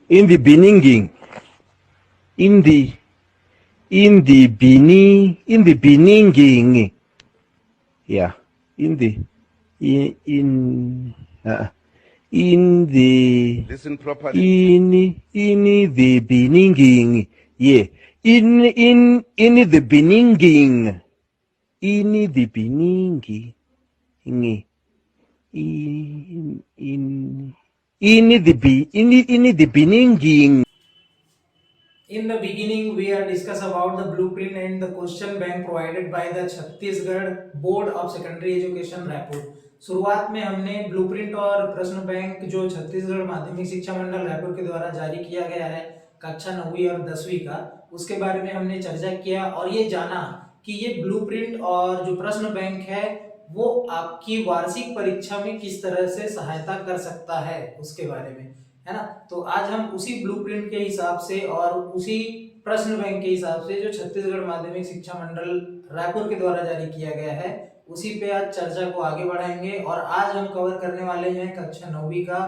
in the beginning, in the beginning, yeah, in the Listen properly. in the beginning, yeah, in the beginning, in the beginning, in the beginning. In the beginning, we are discuss about the blueprint and the question bank provided by the Chhattisgarh board of secondary education Raipur. शुरुआत में हमने blueprint और प्रश्न bank जो छत्तीसगढ़ माध्यमिक शिक्षा मंडल रायपुर के द्वारा जारी किया गया है कक्षा 9वीं और 10वीं का, उसके बारे में हमने चर्चा किया और ये जाना कि ये ब्लूप्रिंट और जो प्रश्न बैंक है वो आपकी वार्षिक परीक्षा में किस तरह से सहायता कर सकता है उसके बारे में, है ना। तो आज हम उसी ब्लूप्रिंट के हिसाब से और उसी प्रश्न बैंक के हिसाब से जो छत्तीसगढ़ माध्यमिक शिक्षा मंडल रायपुर के द्वारा जारी किया गया है उसी पे आज चर्चा को आगे बढ़ाएंगे। और आज हम कवर करने वाले हैं कक्षा 9वीं का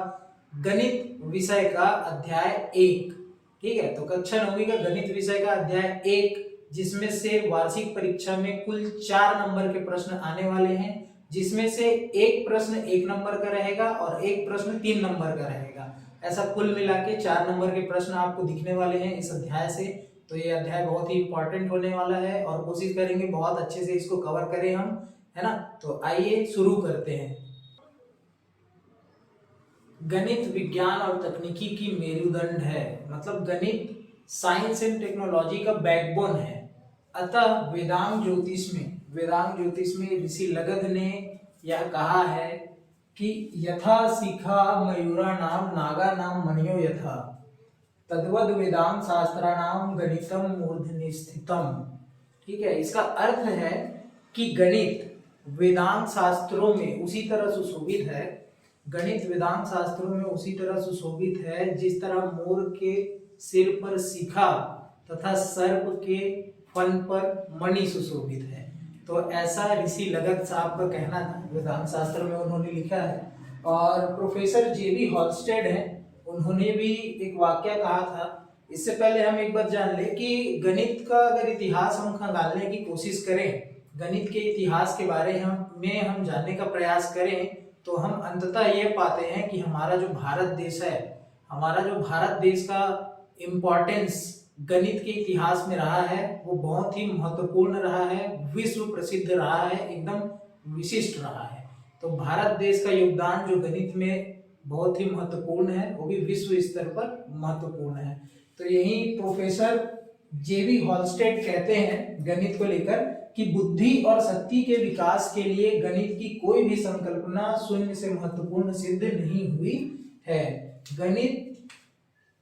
गणित विषय का अध्याय 1। ठीक है, तो कक्षा 9वीं का गणित विषय का अध्याय 1 जिसमें से वार्षिक परीक्षा में कुल 4 नंबर के प्रश्न आने वाले हैं, जिसमें से एक प्रश्न 1 नंबर का रहेगा और एक प्रश्न 3 नंबर का रहेगा। ऐसा कुल मिला के 4 नंबर के प्रश्न आपको दिखने वाले हैं इस अध्याय से। तो ये अध्याय बहुत ही इंपॉर्टेंट होने वाला है और कोशिश करेंगे बहुत अच्छे से इसको कवर करें हम, है ना। तो आइए शुरू करते हैं। गणित विज्ञान और तकनीकी की मेरुदंड है, मतलब गणित साइंस एंड टेक्नोलॉजी का बैकबोन है। अतः वेदांग ज्योतिष में ऋषि लगध ने यह कहा है कि यथा शिखा मयूरा नाम नागा नाम मणियो यथा तद्वद वेदांत शास्त्राणाम गणितम मूर्धनि स्थितम। ठीक है, इसका अर्थ है कि गणित वेदांत शास्त्रों में उसी तरह सुशोभित है, गणित वेदांत शास्त्रों में उसी तरह सुशोभित है जिस तरह मोर के सिर पर शिखा तथा सर्प के फन पर मणि सुशोभित है। तो ऐसा ऋषि लगध साहब का कहना था, वेदांत शास्त्र में उन्होंने लिखा है। और प्रोफेसर जेबी हॉलस्टेड हैं, उन्होंने भी एक वाक्य कहा था। इससे पहले हम एक बात जान ले कि गणित का अगर इतिहास हम खंगालने की कोशिश करें, गणित के इतिहास के बारे में हम जानने का प्रयास करें तो हम अंततः ये पाते हैं कि हमारा जो भारत देश है, हमारा जो भारत देश का इम्पोर्टेंस गणित के इतिहास में रहा है वो बहुत ही महत्वपूर्ण रहा है, विश्व प्रसिद्ध रहा है, एकदम विशिष्ट रहा है। तो भारत देश का योगदान जो गणित में बहुत ही महत्वपूर्ण है वो भी विश्व स्तर पर महत्वपूर्ण है। तो यही प्रोफेसर जेबी हॉलस्टेड कहते हैं गणित को लेकर कि बुद्धि और शक्ति के विकास के लिए गणित की कोई भी संकल्पना शून्य से महत्वपूर्ण सिद्ध नहीं हुई है। गणित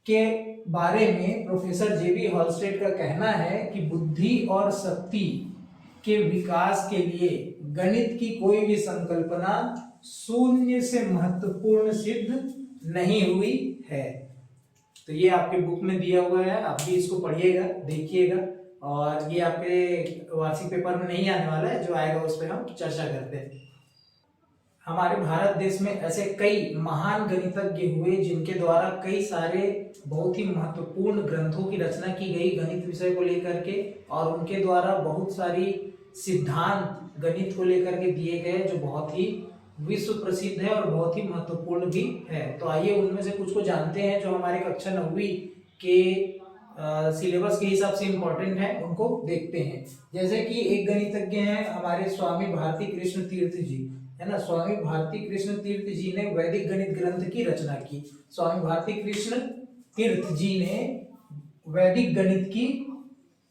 के बारे में प्रोफेसर जेबी हॉलस्टेड का कहना है कि बुद्धि और शक्ति के विकास के लिए गणित की कोई भी संकल्पना शून्य से महत्वपूर्ण सिद्ध नहीं हुई है। तो ये आपके बुक में दिया हुआ है, आप भी इसको पढ़िएगा, देखिएगा। और ये आपके वार्षिक पेपर में नहीं आने वाला है, जो आएगा उस पर हम चर्चा करते हैं। हमारे भारत देश में ऐसे कई महान गणितज्ञ हुए जिनके द्वारा कई सारे बहुत ही महत्वपूर्ण ग्रंथों की रचना की गई गणित विषय को लेकर के, और उनके द्वारा बहुत सारी सिद्धांत गणित को लेकर के दिए गए जो बहुत ही विश्व प्रसिद्ध है और बहुत ही महत्वपूर्ण भी है। तो आइए उनमें से कुछ को जानते हैं जो हमारे कक्षा 9वीं के सिलेबस के हिसाब से इम्पोर्टेंट है, उनको देखते हैं। जैसे कि एक गणितज्ञ हैं हमारे स्वामी भारती कृष्ण तीर्थ जी, है ना। स्वामी भारती कृष्ण तीर्थ जी ने वैदिक गणित ग्रंथ की रचना की। स्वामी भारती कृष्ण तीर्थ जी ने वैदिक गणित की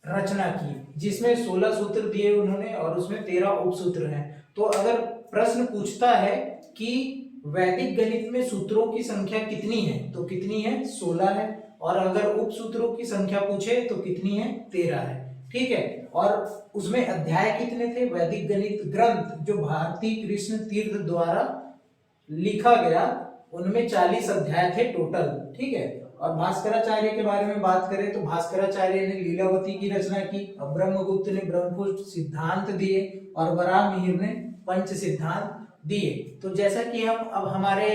रचना की जिसमें 16 सूत्र दिए उन्होंने और उसमें 13 उपसूत्र हैं। तो अगर प्रश्न पूछता है कि वैदिक गणित में सूत्रों की संख्या कितनी है तो कितनी है, 16 है। और अगर उपसूत्रों की संख्या पूछे तो कितनी है, 13 है। ठीक है, और उसमें अध्याय कितने थे, वैदिक गणित ग्रंथ जो भारती कृष्ण तीर्थ द्वारा लिखा गया उनमें 40 अध्याय थे टोटल। ठीक है, और भास्कराचार्य के बारे में बात करें तो भास्कराचार्य ने लीलावती की रचना की, ब्रह्मगुप्त ने ब्रह्मपुत्र सिद्धांत दिए और वराहमिहिर ने पंच सिद्धांत दिए। तो जैसा कि हम अब हमारे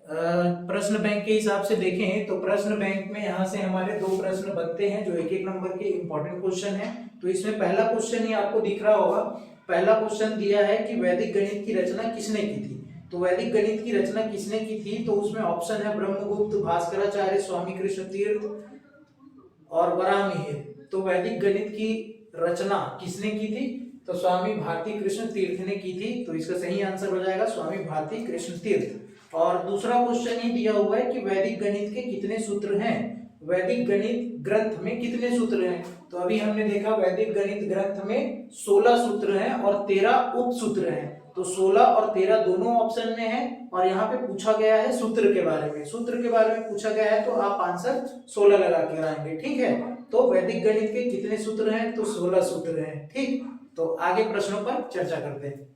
प्रश्न बैंक के हिसाब से देखें तो प्रश्न बैंक में यहाँ से हमारे 2 प्रश्न बनते हैं जो 1-1 नंबर के इंपॉर्टेंट क्वेश्चन है। तो इसमें पहला क्वेश्चन ही आपको दिख रहा होगा। पहला क्वेश्चन दिया है कि वैदिक गणित की रचना किसने की थी। तो वैदिक गणित की रचना किसने की थी, तो उसमें ऑप्शन है ब्रह्मगुप्त, भास्कराचार्य, स्वामी कृष्ण तीर्थ और वराहमिहिर। तो वैदिक गणित की रचना किसने की थी, तो स्वामी भारती कृष्ण तीर्थ ने की थी। तो इसका सही आंसर हो जाएगा स्वामी भारती कृष्ण तीर्थ। और दूसरा क्वेश्चन ही दिया हुआ है कि वैदिक गणित के कितने सूत्र हैं, वैदिक गणित ग्रंथ में कितने सूत्र हैं। तो अभी हमने देखा वैदिक गणित ग्रंथ में 16 सूत्र हैं और 13 उपसूत्र हैं। तो 16 और 13 दोनों ऑप्शन में है और यहाँ पे पूछा गया है सूत्र के बारे में। सूत्र के बारे में पूछा गया है तो आप आंसर 16 लगा के आएंगे। ठीक है, तो वैदिक गणित के कितने सूत्र हैं, तो 16 सूत्र हैं। ठीक, तो आगे प्रश्नों पर चर्चा करते हैं।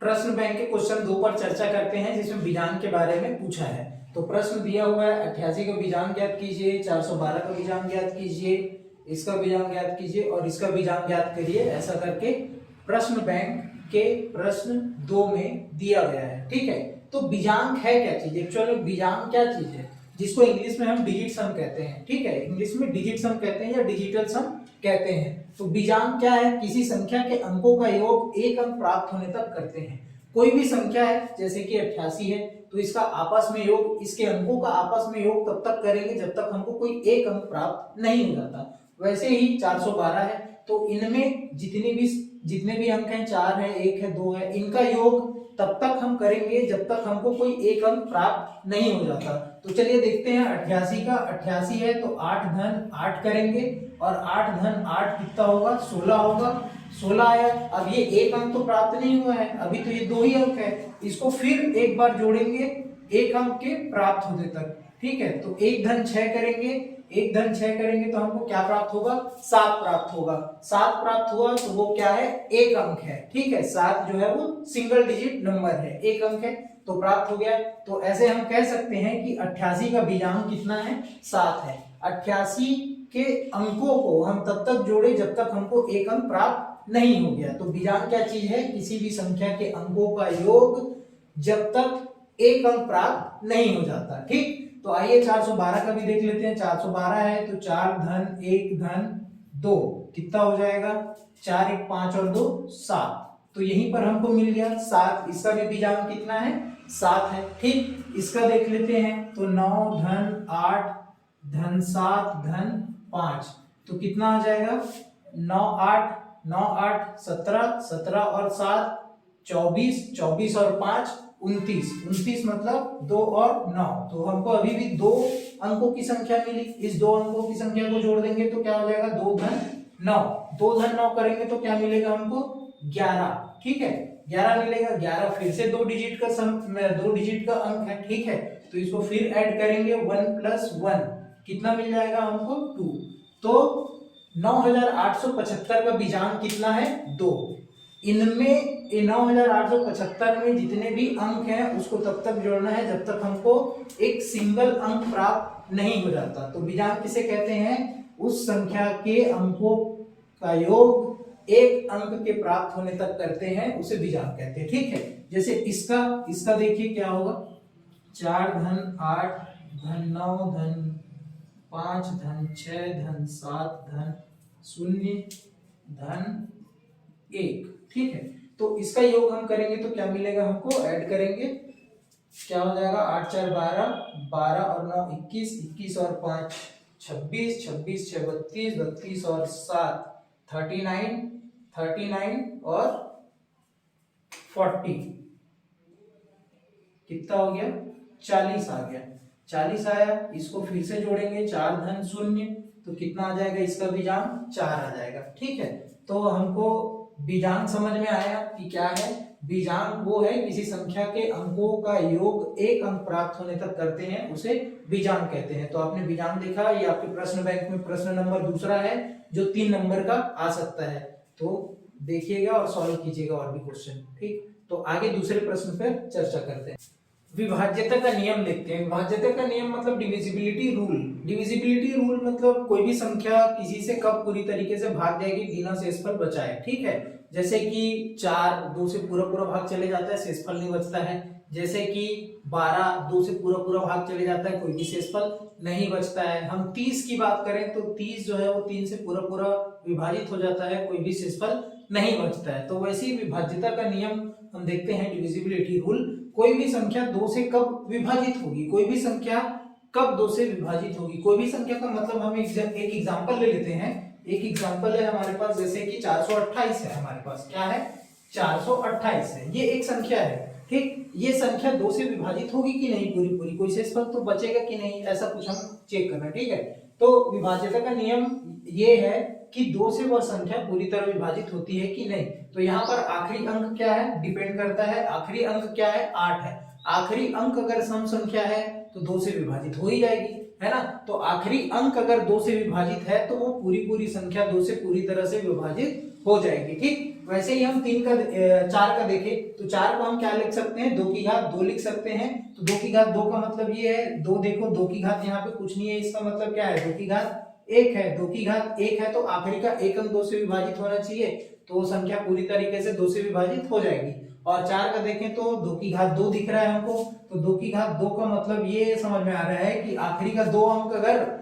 प्रश्न बैंक के क्वेश्चन 2 पर चर्चा करते हैं जिसमें बीजांग के बारे में पूछा है। तो प्रश्न दिया हुआ है 88 का बीजांग ज्ञात कीजिए, 412 का बीजांग ज्ञात कीजिए, इसका बीजांग ज्ञात कीजिए और इसका बीजांग ज्ञात करिए। ऐसा करके प्रश्न बैंक के प्रश्न 2 में दिया गया है। ठीक है, तो बीजांग है क्या चीज, एक्चुअली बीजांग क्या चीज है, जिसको इंग्लिश में हम डिजिट सम कहते हैं। ठीक है, इंग्लिश में डिजिट सम कहते हैं या डिजिटल सम कहते हैं। तो बीजांग क्या है, किसी संख्या के अंकों का योग एक अंक प्राप्त होने तक करते हैं। कोई भी संख्या है जैसे कि 88 है तो इसका आपस में योग, इसके अंकों का आपस में योग तब तक करेंगे जब तक हमको कोई एक अंक प्राप्त नहीं हो जाता। वैसे ही 412 है तो इनमें जितने भी अंक हैं, 4 है, 1 है, 2 है, इनका योग तब तक हम करेंगे जब तक हमको कोई एक अंक प्राप्त नहीं हो जाता। तो चलिए देखते हैं 88 का 88 है तो 8 धन 8 करेंगे और 8 धन 8 कितना होगा, 16 होगा। 16 आया। अब ये एक अंक तो प्राप्त नहीं हुआ है, अभी तो ये 2 ही अंक है। इसको फिर एक बार जोड़ेंगे एक अंक के प्राप्त होने तक। ठीक है, तो 1 धन 6 करेंगे, 1 धन 6 करेंगे तो हमको क्या प्राप्त होगा, 7 प्राप्त होगा। 7 प्राप्त हुआ तो वो क्या है, एक अंक है। ठीक है, 7 जो है वो सिंगल डिजिट नंबर है, एक अंक है तो प्राप्त हो गया। तो ऐसे हम कह सकते हैं कि 88 का बीजांग कितना है, 7 है। 88 के अंकों को हम तब तक जोड़े जब तक हमको एक अंक प्राप्त नहीं हो गया। तो बीजांग क्या चीज है, किसी भी संख्या के अंकों का योग जब तक एक अंक प्राप्त नहीं हो जाता। ठीक, तो आइए 412 का भी देख लेते हैं। 412 है तो 4 धन 1 धन 2 कितना हो जाएगा, 4 1 5 और 2 7। तो यहीं पर हमको मिल गया 7। इसका भी बीजांग कितना है, 7 है। ठीक, इसका देख लेते हैं तो 9 धन 8 धन 7 धन 5 तो कितना आ जाएगा, 9 8 9 8 17 17 और 7 24 24 और 5 29 29 मतलब 2 और 9। तो हमको अभी भी 2 अंकों की संख्या मिली। इस 2 अंकों की संख्या को जोड़ देंगे तो क्या हो जाएगा, 2 धन 9। 2 धन 9 करेंगे तो क्या मिलेगा हमको, 11। ठीक है, 11 मिलेगा। 11 फिर से 2 डिजिट का अंक है। ठीक है, तो इसको फिर ऐड करेंगे 1 + 1 कितना मिल जाएगा हमको, 2। तो 9875 का बीजांग कितना है, 2। इनमें 9875 में जितने भी अंक हैं उसको तब तक जोड़ना है जब तक हमको एक सिंगल अंक प्राप्त नहीं हो जाता। तो बीजांग किसे कहते हैं, उस संख्या के अंकों का योग एक अंक के प्राप्त होने तक करते हैं, उसे बीजांग कहते हैं। ठीक है, जैसे इसका देखिए क्या होगा, 4 धन 8 धन 9 धन 5 धन 6 धन 7 धन 0 धन 1। ठीक है, तो इसका योग हम करेंगे तो क्या मिलेगा हमको, ऐड करेंगे क्या हो जाएगा, 8 4 12 12 और 9 21 21 और 5 26 26 6 32 32 और 7 39 39 और 40 कितना हो गया, 40 आ गया। 40 आया, इसको फिर से जोड़ेंगे 4 धन 0 तो कितना आ जाएगा, इसका बीजांग 4 आ जाएगा। ठीक है, तो हमको बीजांग समझ में आया कि क्या है। बीजांग वो है किसी संख्या के अंकों का योग एक अंक प्राप्त होने तक करते हैं, उसे बीजांग कहते हैं। तो आपने बीजांग देखा, ये आपके प्रश्न बैंक में प्रश्न नंबर दूसरा है जो 3 नंबर का आ सकता है। तो देखिएगा और सॉल्व कीजिएगा और भी क्वेश्चन। ठीक, तो आगे दूसरे प्रश्न पर चर्चा करते हैं। विभाज्यता का नियम देखते हैं। विभाज्यता का नियम मतलब डिविजिबिलिटी रूल। डिविजिबिलिटी रूल मतलब कोई भी संख्या किसी से कब पूरी तरीके से भाग जाएगी बिना शेषफल बचाए। ठीक है, जैसे कि 4 2 से पूरा भाग चले जाता है, शेषफल नहीं बचता है। जैसे कि 12, 2 से पूरा पूरा भाग चले जाता है, कोई भी शेषफल नहीं बचता है। हम 30 की बात करें तो 30 जो है वो 3 से पूरा पूरा विभाजित हो जाता है, कोई भी शेषफल नहीं बचता है। तो वैसे ही विभाज्यता का नियम हम देखते हैं, डिविजिबिलिटी रूल। कोई भी संख्या 2 से कब विभाजित होगी, कोई भी संख्या कब 2 से विभाजित होगी, कोई भी संख्या का मतलब हम एक एग्जांपल ले लेते हैं। एक एग्जांपल है हमारे पास, जैसे कि 428 है हमारे पास, क्या है 428 है, ये एक संख्या है, ठीक। ये संख्या 2 से विभाजित होगी कि नहीं पूरी पूरी, कोई शेषफल तो बचेगा कि नहीं, ऐसा कुछ हम चेक करना है, ठीक है। तो विभाज्यता का नियम ये है कि 2 से वह संख्या पूरी तरह विभाजित होती है कि नहीं। तो यहाँ पर आखिरी अंक क्या है, डिपेंड करता है, आखिरी अंक क्या है 8 है। आखिरी अंक अगर सम संख्या है तो 2 से विभाजित हो ही जाएगी, है ना। तो आखिरी अंक अगर 2 से विभाजित है तो वो पूरी पूरी संख्या 2 से पूरी तरह से विभाजित हो जाएगी, ठीक। वैसे ही हम 4 का देखें तो 4 को हम क्या लिख सकते हैं, 2 की घात 2 लिख सकते हैं। तो 2 की घात 2 का मतलब ये है, 2 देखो 2 की घात यहाँ पे कुछ नहीं है, इसका मतलब क्या है 2 की घात 1 है। 2 की घात 1 है तो आखिरी का एक अंक 2 से विभाजित होना चाहिए, तो वो संख्या पूरी तरीके से 2 से विभाजित हो जाएगी। और 4 का देखें तो 2 की घात 2 दिख रहा है हमको, तो 2 की घात 2 का मतलब ये समझ में आ रहा है कि आखिरी का 2 अंक अगर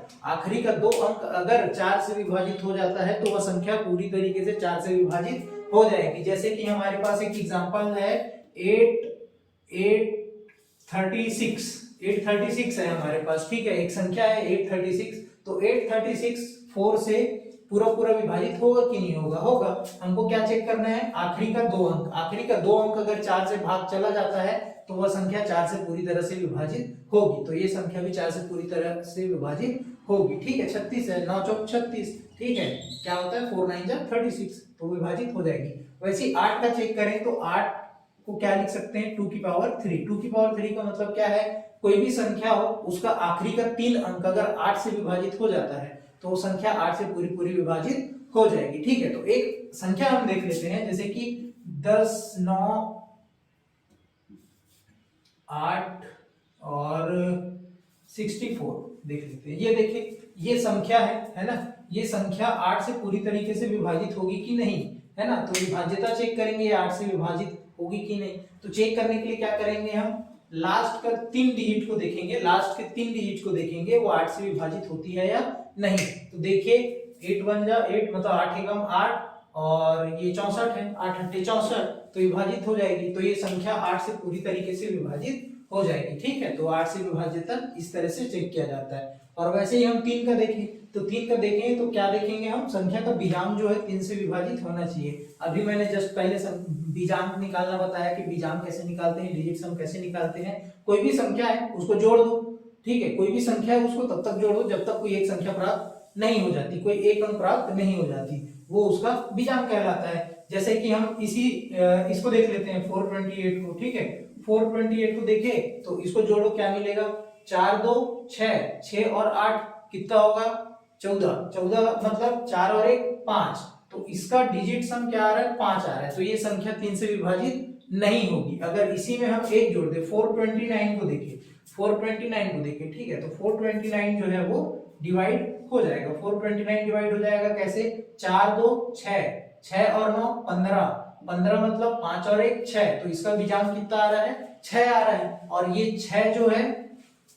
4 से विभाजित हो जाता है तो वह संख्या पूरी तरीके से 4 से विभाजित हो जाएगी। जैसे कि हमारे पास एक एग्जांपल है 836 है हमारे पास, ठीक है, एक संख्या है 836। तो 836 4 से पूरा पूरा विभाजित होगा कि नहीं होगा, होगा। हमको क्या चेक करना है, आखिरी का 2 अंक, आखिरी का 2 अंक अगर 4 से भाग चला जाता है तो वह संख्या 4 से पूरी तरह से विभाजित होगी। तो ये संख्या भी 4 से पूरी तरह से विभाजित होगी, ठीक है। 36 है, 9 चौक 36, ठीक है, क्या होता है 4 9 जा 36, तो विभाजित हो जाएगी। वैसे 8 का चेक करें तो 8 को क्या लिख सकते हैं 2 की पावर 3। 2 की पावर 3 का मतलब क्या है, कोई भी संख्या हो उसका आखिरी का 3 अंक अगर 8 से विभाजित हो जाता है तो वो संख्या 8 से पूरी पूरी विभाजित हो जाएगी, ठीक है। तो एक संख्या हम देख लेते हैं, जैसे कि 10 9 8 और 64 देख लेते हैं। ये देखिए ये संख्या है ना, ये संख्या 8 से पूरी तरीके से विभाजित होगी कि नहीं, है ना। तो विभाज्यता चेक करेंगे ये 8 से विभाजित होगी कि नहीं। तो चेक करने के लिए क्या करेंगे, हम लास्ट का 3 डिजिट को देखेंगे, लास्ट के 3 डिजिट को देखेंगे वो 8 से विभाजित होती है या नहीं। तो देखिए 8 1 जा 8, मतलब 8 एकम 8 और ये 64 है, 8 8 64, तो विभाजित हो जाएगी। तो ये संख्या 8 से पूरी तरीके से विभाजित हो जाएगी, ठीक है। तो 8 से विभाज्यता इस तरह से चेक किया जाता है। और वैसे ही हम 3 का देखें तो 3 का देखें तो क्या देखेंगे, हम संख्या का बीजांक जो है 3 से विभाजित होना चाहिए। अभी मैंने जस्ट पहले बीजांक निकालना बताया कि बीजांक कैसे निकालते हैं, डिजिट सम कैसे निकालते हैं। कोई भी संख्या है उसको जोड़ दो, ठीक है, कोई भी संख्या है उसको तब तक जोड़ो जब तक कोई एक संख्या प्राप्त नहीं हो जाती, कोई एक अंक प्राप्त नहीं हो जाती, वो उसका बीजांक कहलाता है। जैसे कि हम इसको देख लेते हैं 428 को, ठीक है। 428 को देखे तो इसको जोड़ो, क्या मिलेगा 4 2 6, 6 और 8 कितना होगा 14, 14 मतलब 4 और 1 5, तो इसका डिजिट सम क्या आ रहा है 5 आ रहा है। तो ये संख्या 3 से विभाजित नहीं होगी। अगर इसी में हम एक जोड़ दे 429 को देखें, 429 को देखें, ठीक है, तो 429 जो है वो डिवाइड हो जाएगा, 429 डिवाइड हो जाएगा कैसे, 4 2 6, 6 और 9 15, 15 मतलब 5 और 1 6, तो इसका बीजांक कितना आ रहा है 6 आ रहा है। और ये 6 जो है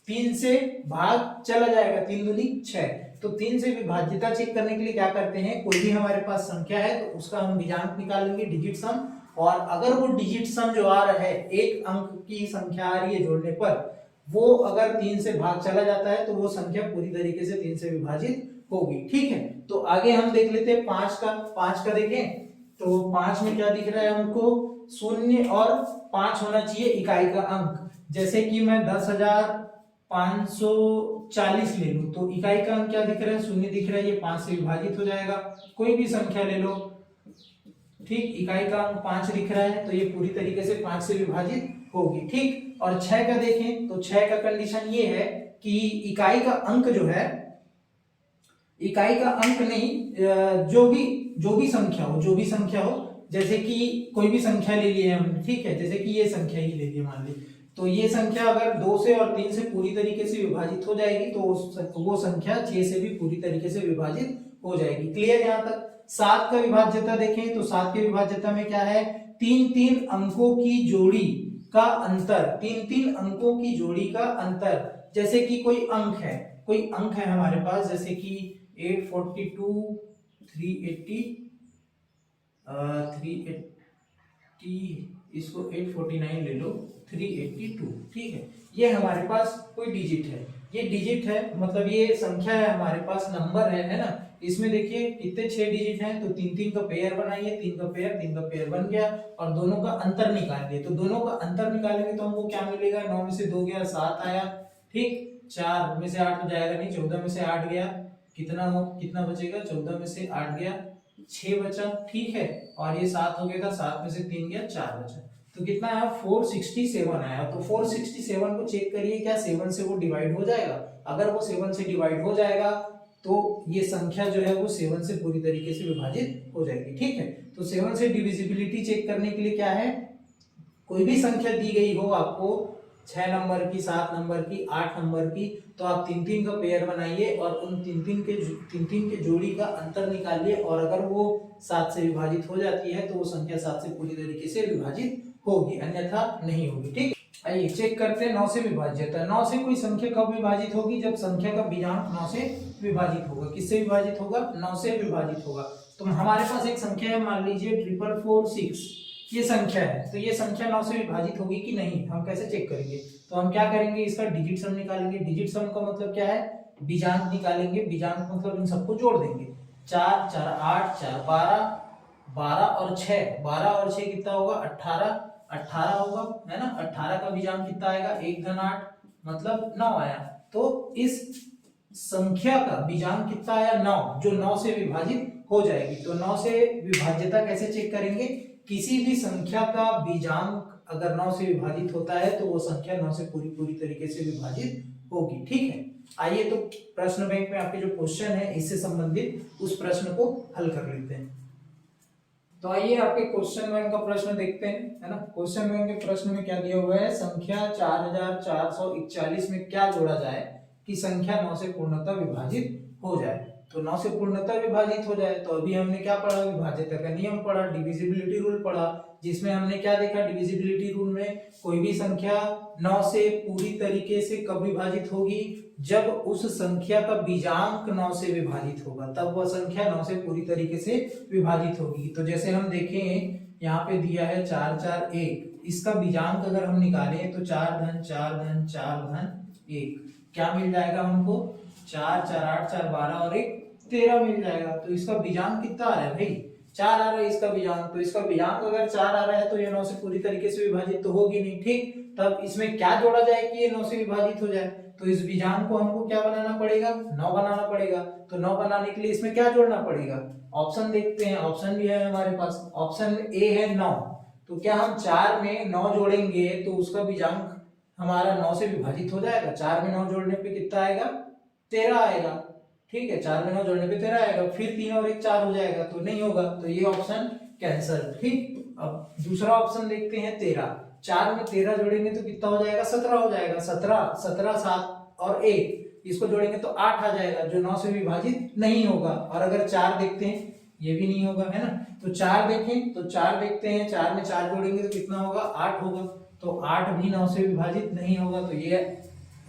3 से भाग चला जाएगा, 3 दूनी 6। तो 3 से विभाज्यता चेक करने के लिए क्या करते हैं, कोई भी हमारे पास संख्या है तो उसका हम बीजांक निकालेंगे, डिजिट सम। और अगर वो डिजिट सम जो आ रहा है, एक अंक की संख्या आ रही है जोड़ने पर, वो अगर 3 से भाग चला जाता है तो वो संख्या पूरी तरीके से 3 से विभाजित होगी, ठीक है। तो आगे हम देख लेते हैं 5 का। 5 का देखें तो 5 में क्या दिख रहा है हमको, 0 और 5 होना चाहिए इकाई का अंक। जैसे कि मैं 10,540 ले लूं तो इकाई का अंक क्या दिख रहा है 0 दिख रहा है, ये 5 से विभाजित हो जाएगा। कोई भी संख्या ले लो, ठीक, इकाई का अंक 5 दिख रहा है तो ये पूरी तरीके से 5 से विभाजित होगी, ठीक। और 6 का देखें तो 6 का कंडीशन ये है कि इकाई का अंक जो है, इकाई का अंक नहीं, जो भी संख्या हो, जैसे कि कोई भी संख्या ले लिए हमने, ठीक है, जैसे कि ये संख्या ही ले लिए मान ली, तो ये संख्या अगर 2 से और 3 से पूरी तरीके से विभाजित हो जाएगी तो वो संख्या 6 से भी पूरी तरीके से विभाजित हो जाएगी। क्लियर यहाँ तक। 7 का विभाज्यता देखें तो 7 की विभाज्यता में क्या है, 3 3 अंकों की जोड़ी, का अंतर, तीन तीन अंकों की जोड़ी का अंतर, जैसे कि कोई अंक है हमारे पास, जैसे कि 842, 380, 380, इसको 849 ले लो, 382, ठीक है। ये हमारे पास कोई डिजिट है, ये डिजिट है, मतलब ये संख्या है हमारे पास, नंबर है ना। इसमें देखिए कितने 6 डिजिट हैं, तो तीन तीन का पेयर बनाइए, तीन का पेयर बन गया, और दोनों का अंतर निकालिए। तो दोनों का अंतर निकालेंगे तो हमको क्या मिलेगा, 9 में से 2 गया 7 आया, ठीक। 4 में से 8 तो जाएगा नहीं, 14 में से 8 गया, कितना बचेगा, 14 में से 8 गया 6 बचा, ठीक है। और ये 7 हो गया था, 7 में से 3 गया 4 बचा, तो कितना आया, 467 आया। तो 467 को चेक करिए, क्या 7 से वो डिवाइड हो जाएगा? अगर वो 7 से डिवाइड हो जाएगा तो ये संख्या जो है वो 7 से पूरी तरीके से विभाजित हो जाएगी, ठीक है। तो 7 से डिविजिबिलिटी चेक करने के लिए क्या है, कोई भी संख्या दी गई हो आपको, 6 नंबर की, 7 नंबर की, 8 नंबर की, तो आप तीन तीन का पेयर बनाइए और उन तीन तीन के जोड़ी का अंतर निकालिए, और अगर वो 7 से विभाजित हो जाती है तो वो संख्या 7 से पूरी तरीके से विभाजित होगी, अन्यथा नहीं होगी, ठीक। आइए चेक करते हैं 9 से विभाज्यता। 9 से कोई संख्या कब विभाजित होगी, जब संख्या का बीजांक 9 से विभाजित होगा। किससे विभाजित होगा, 9 से विभाजित होगा। तो हमारे पास एक संख्या है, मान लीजिए 4446, ये संख्या है, तो ये संख्या 9 से विभाजित होगी कि नहीं, हम कैसे चेक करेंगे? तो हम क्या करेंगे, इसका डिजिट सम निकालेंगे। डिजिट सम का मतलब क्या है, बीजांक निकालेंगे। बीजांक मतलब इन सबको जोड़ देंगे, 4 4 8 4 12, 12 और 6, 12 और 6 कितना होगा, 18, 18 होगा, है ना। 18 का बीजांक कितना आएगा, 1 धन 8, मतलब 9 आया। तो इस संख्या का बीजांक कितना आया, 9, जो 9 से विभाजित हो जाएगी। तो 9 से विभाज्यता कैसे चेक करेंगे, किसी भी संख्या का बीजांक अगर 9 से विभाजित होता है तो वो संख्या 9 से पूरी तरीके से विभाजित होगी, ठीक है। आइए तो प्रश्न बैंक में आपके जो क्वेश्चन है इससे संबंधित उस प्रश्न को हल कर लेते हैं। तो आइए आपके क्वेश्चन बैंक का प्रश्न देखते हैं, है ना। क्वेश्चन बैंक के प्रश्न में क्या दिया हुआ है, संख्या 4441 में क्या जोड़ा जाए कि संख्या 9 से पूर्णतः विभाजित हो जाए। तो 9 से पूर्णतः विभाजित हो जाए, तो अभी हमने क्या पढ़ा, विभाज्यता का नियम पढ़ा, डिविजिबिलिटी रूल पढ़ा, जिसमें हमने क्या देखा, डिविजिबिलिटी रूल में कोई भी संख्या 9 से पूरी तरीके से कब विभाजित होगी, जब उस संख्या का बीजांक 9 से विभाजित होगा, तब वह संख्या 9 से पूरी तरीके से विभाजित होगी। तो जैसे हम देखें, यहाँ पे दिया है 4 4 1, इसका बीजांक अगर हम निकालें तो 4 धन 4 धन 4 धन 1, क्या मिल जाएगा हमको, 4 4 8 4 12 और 1 13 मिल जाएगा। तो इसका बीजांक कितना आ रहा है भाई, 4 आ रहा है इसका बीजांक। तो इसका बीजांक अगर 4 आ रहा है तो ये 9 से पूरी तरीके से विभाजित तो होगी नहीं, ठीक। तब इसमें क्या जोड़ा जाए कि ये 9 से विभाजित हो जाए, तो इस बीजांक को हमको क्या बनाना पड़ेगा, 9 बनाना पड़ेगा। तो 9 बनाने के लिए इसमें क्या जोड़ना पड़ेगा, ऑप्शन देखते हैं, ऑप्शन भी है हमारे पास। ऑप्शन ए है 9, तो क्या हम 4 में 9 जोड़ेंगे तो उसका बीजांक हमारा 9 से विभाजित हो जाएगा। 4 में 9 जोड़ने पे कितना आएगा, 13 आएगा, ठीक है। 4 में 9 जोड़ने पे 13 आएगा, फिर 3 और 1 4 हो जाएगा, तो नहीं होगा, तो ये ऑप्शन कैंसिल, ठीक। अब दूसरा ऑप्शन देखते हैं 13, 4 में 13 जोड़ेंगे तो कितना हो जाएगा, 17 हो जाएगा। 17 17 7 और 1 इसको जोड़ेंगे तो 8 आ जाएगा, जो 9 से विभाजित नहीं होगा। और अगर 4 देखते हैं, ये भी नहीं होगा, है ना। तो 4 देखें, तो 4 देखते हैं, 4 में 4 जोड़ेंगे तो कितना होगा, 8 होगा, तो 8 भी 9 से विभाजित नहीं होगा, तो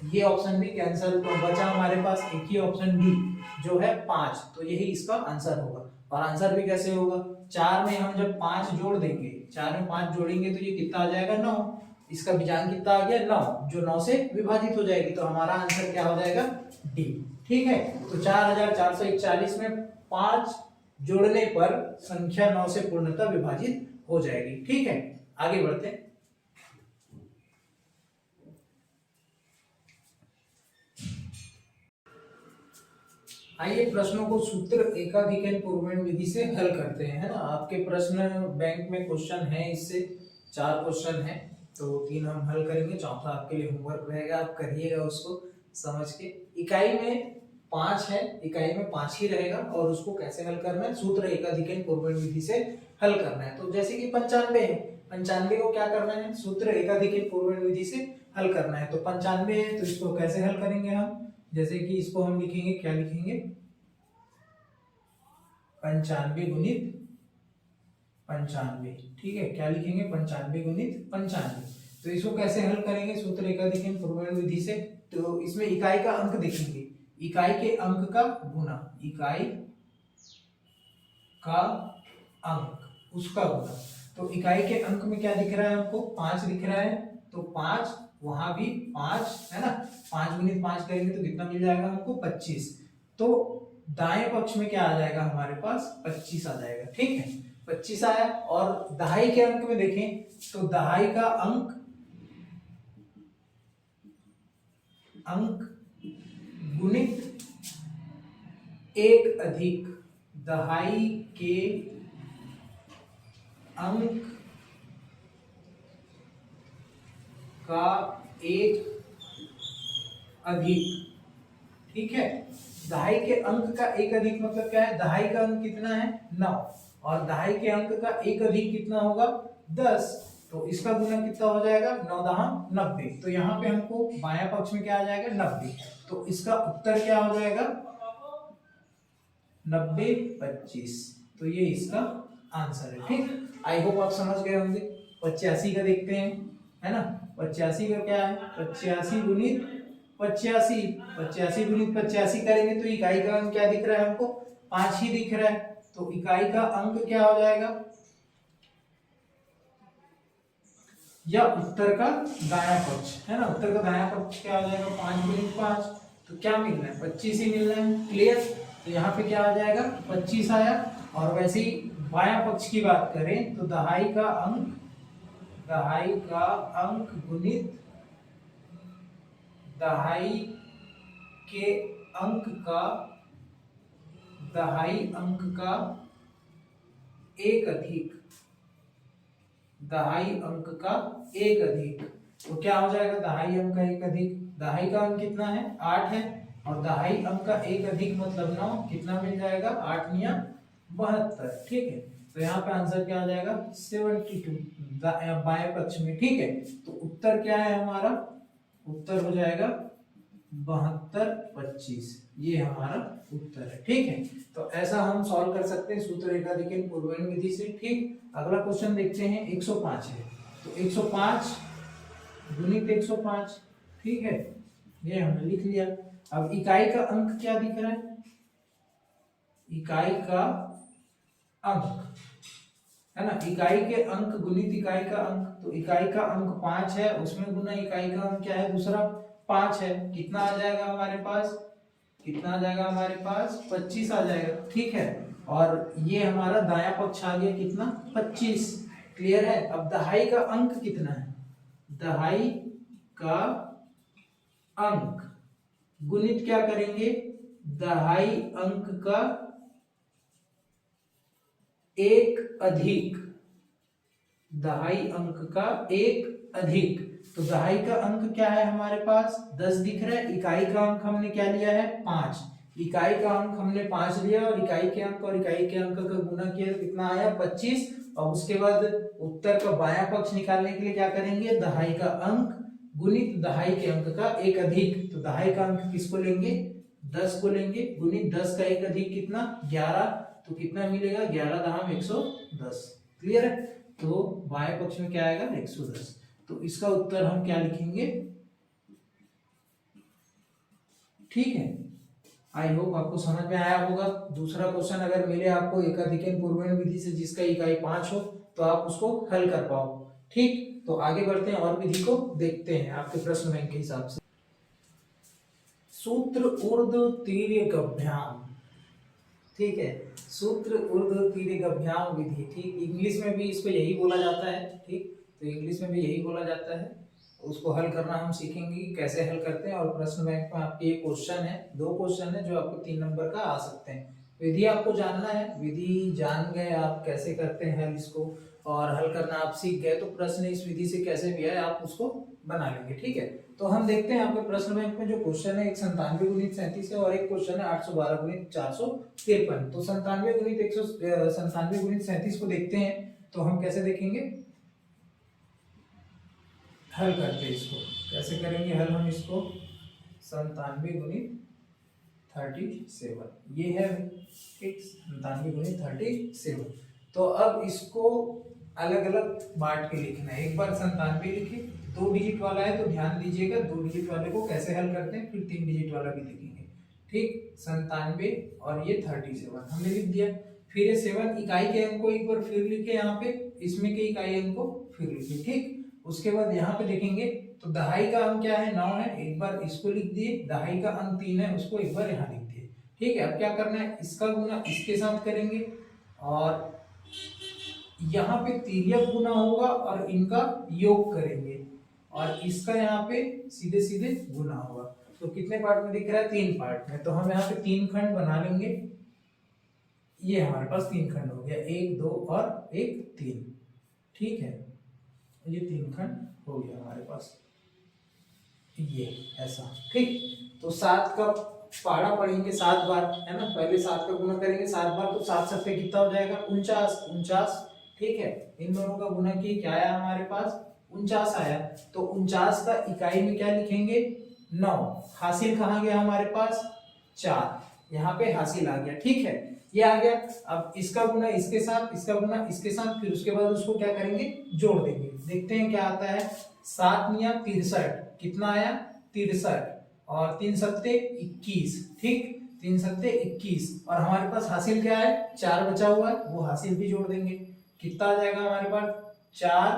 ये ऑप्शन भी कैंसिल। तो बचा हमारे पास एक ही ऑप्शन डी, जो है 5, तो यही इसका आंसर होगा। और आंसर भी कैसे होगा, 4 में हम जब 5 जोड़ देंगे, 4 में 5 जोड़ेंगे तो ये कितना आ जाएगा, 9, इसका बीजांक कितना आ गया, 9, जो 9 से विभाजित हो जाएगी। तो हमारा आंसर क्या हो जाएगा, डी, ठीक है। तो 4441 में 5 जोड़ने पर संख्या 9 से पूर्णतः विभाजित हो जाएगी, ठीक है। आगे बढ़ते हैं। आइए प्रश्नों को सूत्र एकाधिकन पूर्वण विधि से हल करते हैं, है ना। आपके प्रश्न बैंक में क्वेश्चन है, इससे 4 क्वेश्चन है, तो 3 हम हल करेंगे, चौथा आपके लिए होमवर्क रहेगा, आप करिएगा उसको समझ के। इकाई में 5 है, इकाई में 5 ही रहेगा, और उसको कैसे हल करना है, सूत्र एकाधिकन पूर्वण विधि से हल करना है। तो जैसे कि 95 है, 95 को क्या करना है, सूत्र एकाधिकन पूर्वण विधि से हल करना है। तो 95 है, तो इसको कैसे हल करेंगे हम, जैसे कि इसको हम लिखेंगे, क्या लिखेंगे, 95 गुणित 95, ठीक है। क्या लिखेंगे, 95 गुणित 95। तो इसको कैसे हल करेंगे सूत्र एकाधिक पूर्वण विधि से। तो इसमें इकाई का अंक देखेंगे, इकाई के अंक का गुना, इकाई का अंक उसका गुना। तो इकाई के अंक में क्या दिख रहा है हमको, 5 दिख रहा है, तो 5 वहां भी 5 है ना, 5 गुणित 5 करेंगे तो कितना मिल जाएगा हमको 25। तो दाएं पक्ष में क्या आ जाएगा हमारे पास 25 आ जाएगा, ठीक है 25 आया। और दहाई के अंक में देखें तो दहाई का अंक गुणित 1 अधिक दहाई के अंक का 1 अधिक, ठीक है। दहाई के अंक का 1 अधिक मतलब क्या है, दहाई का अंक कितना है 9 और दहाई के अंक का 1 अधिक कितना होगा 10, तो इसका गुना कितना हो जाएगा 9 दहा 90। तो यहाँ पे हमको बायां पक्ष में क्या आ जाएगा 90, तो इसका उत्तर क्या हो जाएगा 90 25। तो ये इसका आंसर है, ठीक। आई होप आप समझ गए होंगे। 85 का देखते हैं, है ना। 85 का क्या है, 85 गुणित 85, 85 गुणित 85 करेंगे तो इकाई का अंक क्या दिख रहा है हमको 5 ही दिख रहा है। तो इकाई का अंक क्या हो जाएगा, या उत्तर का दायां पक्ष, है ना, उत्तर का दायां पक्ष क्या हो जाएगा 5 गुणित 5, तो क्या मिल रहा है 25 ही मिल रहा है, क्लियर। तो यहाँ पे क्या आ जाएगा 25 आया। और वैसे ही बायां पक्ष की बात करें तो दहाई का अंक गुणित दहाई के अंक का 1 अधिक, दहाई अंक का 1 अधिक, तो क्या हो जाएगा दहाई अंक का 1 अधिक, दहाई का अंक कितना है 8 है और दहाई अंक का 1 अधिक मतलब 9, कितना मिल जाएगा 8 9 72, ठीक है। तो यहाँ पे आंसर क्या आ जाएगा 72 बाएं पक्ष में, ठीक है। तो उत्तर क्या है हमारा, उत्तर हो जाएगा 72 25, ये हमारा उत्तर है, ठीक है। तो ऐसा हम सॉल्व कर सकते हैं सूत्र एकाधिक पूर्वण विधि से, ठीक। अगला क्वेश्चन देखते हैं 105 है, तो 105 गुणित 105, ठीक है, ये हमने लिख लिया। अब इकाई का अंक क्या दिख रहा है, इकाई का अंक, है ना, इकाई के अंक गुणित इकाई का अंक, तो इकाई का अंक 5 है, उसमें गुना इकाई का अंक क्या है दूसरा 5 है, कितना आ जाएगा हमारे पास, कितना आ जाएगा हमारे पास 25 आ जाएगा, ठीक है। और ये हमारा दायां पक्ष आ गया कितना 25, क्लियर है। अब दहाई का अंक कितना है, दहाई का अंक गुणित क्या करेंगे दहाई अंक का 1 अधिक, दहाई अंक का 1 अधिक, तो दहाई का अंक क्या है हमारे पास 10 दिख रहा है, इकाई का अंक हमने क्या लिया है 5, इकाई का अंक हमने 5 लिया और इकाई के अंक का गुना किया तो कितना आया 25। और उसके बाद उत्तर का बायां पक्ष निकालने के लिए क्या करेंगे दहाई का अंक गुणित दहाई के अंक का 1 अधिक, तो दहाई का अंक किसको लेंगे 10 को लेंगे, गुणित 10 का 1 अधिक कितना 11, तो कितना मिलेगा 11 दहाम 110, क्लियर है। तो बाएं पक्ष में क्या आएगा 110, तो इसका उत्तर हम क्या लिखेंगे, ठीक है। आई होप आपको समझ में आया होगा। दूसरा क्वेश्चन अगर मिले आपको एकाधिक पूर्वण विधि से जिसका इकाई 5 हो तो आप उसको हल कर पाओ, ठीक। तो आगे बढ़ते हैं और विधि को देखते हैं आपके प्रश्न बैंक के हिसाब से। सूत्र ऊर्ध्व तिर्यगभ्याम, ठीक है, सूत्र ऊर्ध्व तिर्यगभ्याम विधि, ठीक। इंग्लिश में भी इसको यही बोला जाता है, ठीक, तो इंग्लिश में भी यही बोला जाता है। उसको हल करना हम सीखेंगे कि कैसे हल करते हैं। और प्रश्न बैंक में आपके ये क्वेश्चन है, 2 क्वेश्चन है जो आपको 3 नंबर का आ सकते हैं। विधि आपको जानना है, विधि जान गए आप कैसे करते हैं हल इसको, और हल करना आप सीख गए तो प्रश्न इस विधि से कैसे भी है आप उसको बना लेंगे, ठीक है। तो हम देखते हैं आपके प्रश्न बैंक में जो क्वेश्चन है, एक 97 गुणित 37 है और एक क्वेश्चन है 812 गुणित 453। तो 97 गुणित 197 गुणित 37 को देखते हैं, तो हम कैसे देखेंगे हल करते हैं इसको, कैसे करेंगे हल हम इसको 97 गुणित 37, ये है ठीक 97 गुणित 37। तो अब इसको अलग अलग बांट के लिखना है, एक बार 97 लिखे, 2 डिजिट वाला है तो ध्यान दीजिएगा 2 डिजिट वाले को कैसे हल करते हैं, फिर 3 डिजिट वाला भी देखेंगे। ठीक, 97 और ये 37 हमने लिख दिया। फिर ये 7 इकाई के अंक को एक बार फिर लिखे यहाँ पे, इसमें के इकाई अंक को फिर लिखे। ठीक, उसके बाद यहाँ पे देखेंगे तो दहाई का अंक क्या है, 9 है, एक बार इसको लिख दिए। दहाई का अंक 3 है, उसको एक बार यहाँ लिख दिए। ठीक है, अब क्या करना है, इसका गुना इसके साथ करेंगे और यहाँ पे तिर्यक गुना होगा और इनका योग करेंगे और इसका यहाँ पे सीधे सीधे गुना होगा। तो कितने पार्ट में दिख रहा है, 3 पार्ट में। तो हम यहाँ पे 3 खंड बना लेंगे। ये हमारे पास 3 खंड हो गया, 1 2 और 1 3। ठीक है, ये 3 खंड हो गया हमारे पास, ये ऐसा। ठीक, तो 7 का पहाड़ा पढ़ेंगे 7 बार, है ना। पहले 7 का गुना करेंगे 7 बार, तो 7 7 कितना हो जाएगा, 49। ठीक है, इन दोनों का गुना किए क्या आया हमारे पास, 49 आया। तो 49 का इकाई में क्या लिखेंगे, 9। हासिल कहाँ गया हमारे पास, 4, यहाँ पे हासिल आ गया। ठीक है, ये आ गया। अब इसका गुना इसके साथ, इसका गुना इसके साथ, फिर उसके बाद उसको क्या करेंगे, जोड़ देंगे। देखते हैं क्या आता है। 7 निया 63, कितना आया, 63 और 3 सत्ते 21। ठीक, 3 सत्ते 21 और हमारे पास हासिल क्या है, 4 बचा हुआ है, वो हासिल भी जोड़ देंगे। कितना आ जाएगा हमारे पास, 4,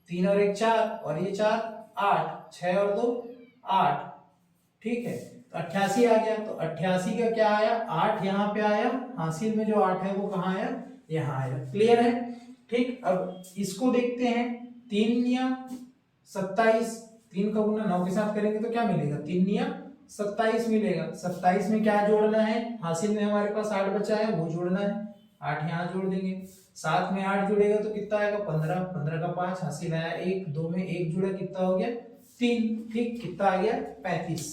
3 और 1 4 और ये 4 8, 6 और 2 8। ठीक है, तो 88 आ गया। तो 88 का क्या आया, 8 यहाँ पे आया, हासिल में जो 8 है वो कहाँ आया, यहाँ आया। क्लियर है। ठीक, अब इसको देखते हैं। 3 निया 27, 3 का गुना 9 के साथ करेंगे तो क्या मिलेगा, 3 निया 27 मिलेगा। 27 में क्या जोड़ना है, हासिल में हमारे पास 8 बचा है, वो जोड़ना है। 8 यहाँ जोड़ देंगे। 7 में 8 जुड़ेगा तो कितना आएगा, 15। 15 का 5, हासिल आया 1, 2 में 1 जुड़ा, कितना हो गया, 3। ठीक, कितना आ गया, 35।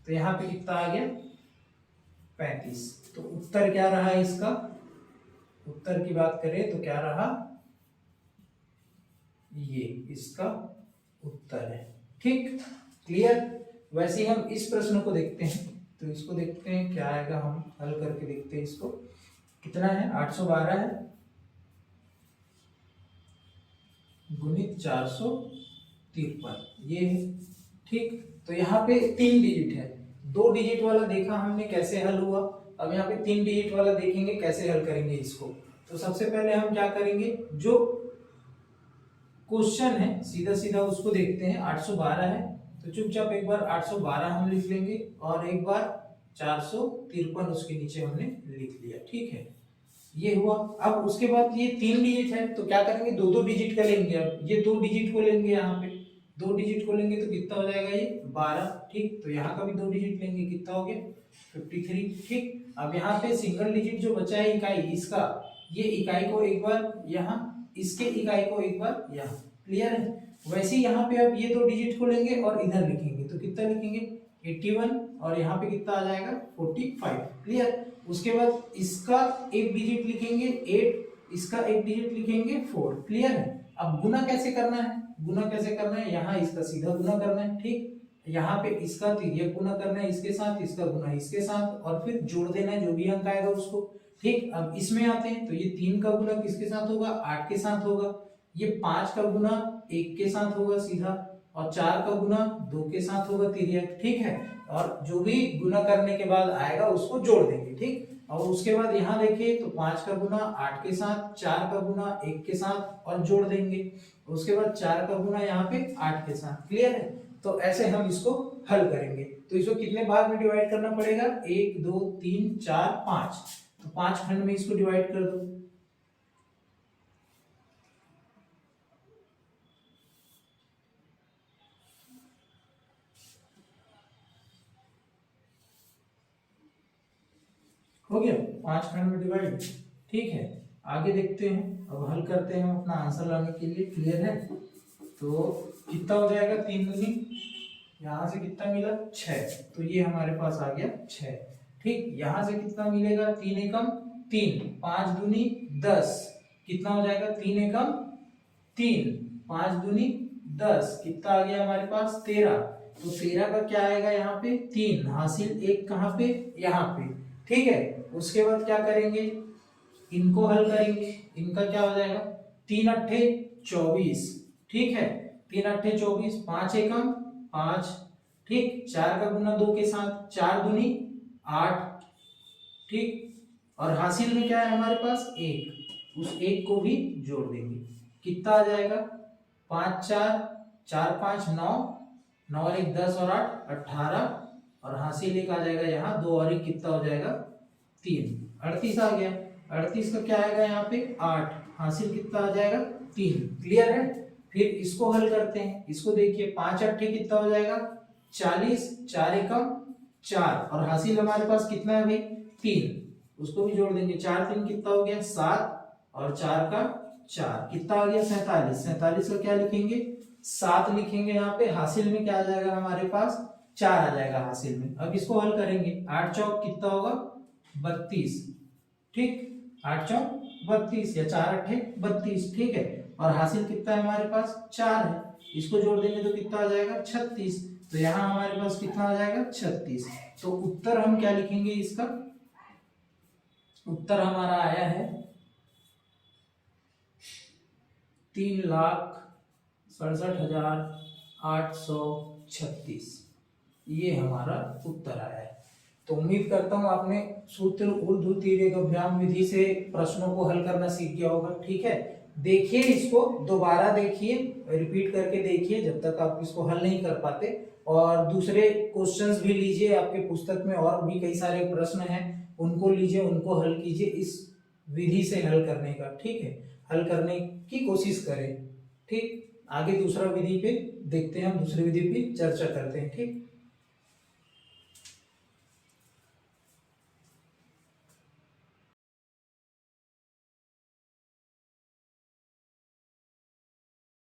तो यहाँ पे कितना आ गया, 35। तो उत्तर क्या रहा इसका, उत्तर की बात करें तो क्या रहा, ये इसका उत्तर है। ठीक, क्लियर। वैसे हम इस प्रश्न को देखते हैं, तो इसको देखते हैं क्या आएगा, हम हल करके देखते हैं इसको। कितना है, 812 है गुणित 453, ये है। ठीक, तो यहाँ पे 3 डिजिट है। 2 डिजिट वाला देखा हमने कैसे हल हुआ, अब यहाँ पे 3 डिजिट वाला देखेंगे कैसे हल करेंगे इसको। तो सबसे पहले हम क्या करेंगे, जो क्वेश्चन है सीधा सीधा उसको देखते हैं। 812 है तो चुपचाप एक बार 812 हम लिख लेंगे और एक बार 453 उसके नीचे हमने लिख लिया। ठीक है, ये हुआ। अब उसके बाद ये 3 डिजिट है तो क्या करेंगे, 2 डिजिट का लेंगे। अब ये 2 डिजिट को लेंगे, यहाँ पे 2 डिजिट को लेंगे तो कितना हो जाएगा, ये 12। ठीक, तो यहाँ का भी 2 डिजिट लेंगे, कितना हो गया, 53। ठीक, अब यहाँ पे सिंगल डिजिट जो बचा है इकाई, इसका ये इकाई को एक बार यहाँ, इसके इकाई को एक बार यहाँ। क्लियर है। वैसे यहाँ पे अब ये 2 डिजिट को लेंगे और इधर लिखेंगे तो कितना लिखेंगे, 81 और यहाँ पे कितना आ जाएगा, 45। क्लियर। उसके बाद इसका एक डिजिट लिखेंगे 8, इसका एक डिजिट लिखेंगे 4। क्लियर है। अब गुना कैसे करना है, गुना कैसे करना है, यहाँ इसका सीधा गुना करना है। ठीक, यहाँ पे इसका तिर्यक गुना करना है इसके साथ, इसका गुना इसके साथ और फिर जोड़ देना है जो भी अंक आएगा उसको। ठीक, अब इसमें आते हैं तो ये 3 का गुना किसके साथ होगा, 8 के साथ होगा। ये 5 का गुना 1 के साथ होगा सीधा और 4 का गुना 2 के साथ होगा तिर्यक। ठीक है, और जो भी गुना करने के बाद आएगा उसको जोड़ देंगे। ठीक, और उसके बाद यहाँ देखिए तो 5 का गुना 8 के साथ, 4 का गुना 1 के साथ और जोड़ देंगे। उसके बाद 4 का गुना यहाँ पे 8 के साथ। क्लियर है। तो ऐसे हम इसको हल करेंगे। तो इसको कितने भाग में डिवाइड करना पड़ेगा, 1 2 3 4 5। तो 5 खंड में इसको डिवाइड कर दो। हो गया, 5 खंड में डिवाइड। ठीक है, आगे देखते हैं। अब हल करते हैं हम अपना आंसर लाने के लिए। क्लियर है। तो कितना हो जाएगा, 3 दूनी, यहाँ से कितना मिला, 6। तो ये हमारे पास आ गया 6। ठीक, यहाँ से कितना मिलेगा, 3 एकम 3, 5 दूनी 10, कितना हो जाएगा, 3 एकम 3, 5 दूनी 10, कितना आ गया हमारे पास, 13। तो 13 का क्या आएगा, यहाँ पे 3, हासिल 1 कहाँ पे, यहाँ पे। ठीक है, उसके बाद क्या करेंगे, इनको हल करेंगे। इनका क्या हो जाएगा, 3 अट्ठे 24। ठीक है, 3 अट्ठे 24, 5 एकम 5, ठीक। 4 का गुना 2 के साथ, 4 दूनी 8, ठीक। और हासिल में क्या है हमारे पास 1, उस 1 को भी जोड़ देंगे, कितना आ जाएगा 5 4 4 5 9, 9 और 1 10 और 8 18, और हासिल एक आ जाएगा यहाँ 2 और 1 कितना हो जाएगा 3, 38 आ गया। 38 का क्या आएगा यहाँ पे 8, हासिल कितना आ जाएगा 3। क्लियर है। फिर इसको हल करते हैं, इसको देखिए 5 अट्ठे कितना हो जाएगा 40, 4 एकम 4, और हासिल हमारे पास कितना है भाई 3, उसको भी जोड़ देंगे, 4 3 कितना हो गया 7, और 4 का 4 कितना आ गया 47। 47 का क्या लिखेंगे 7 लिखेंगे यहाँ पे। हासिल में क्या आ जाएगा हमारे पास 4 आ जाएगा हासिल में। अब इसको हल करेंगे, 8 चौक कितना होगा 32, ठीक। 8 चौक 32 या 4 अट्ठे 32, ठीक है। और हासिल कितना है हमारे पास 4 है, इसको जोड़ देंगे तो कितना आ जाएगा 36। तो यहाँ हमारे पास कितना आ जाएगा 36। तो उत्तर हम क्या लिखेंगे, इसका उत्तर हमारा आया है 3,67,836, ये हमारा उत्तर आया है। तो उम्मीद करता हूं आपने सूत्र ऊर्ध्व तिर्यक अभ्याम विधि से प्रश्नों को हल करना सीख गया होगा, ठीक है। देखिए इसको दोबारा देखिए, रिपीट करके देखिए जब तक आप इसको हल नहीं कर पाते, और दूसरे क्वेश्चंस भी लीजिए, आपके पुस्तक में और भी कई सारे प्रश्न हैं, उनको लीजिए, उनको हल कीजिए इस विधि से हल करने का, ठीक है। हल करने की कोशिश करें, ठीक। आगे दूसरा विधि पे देखते हैं, हम दूसरी विधि पे चर्चा करते हैं, ठीक।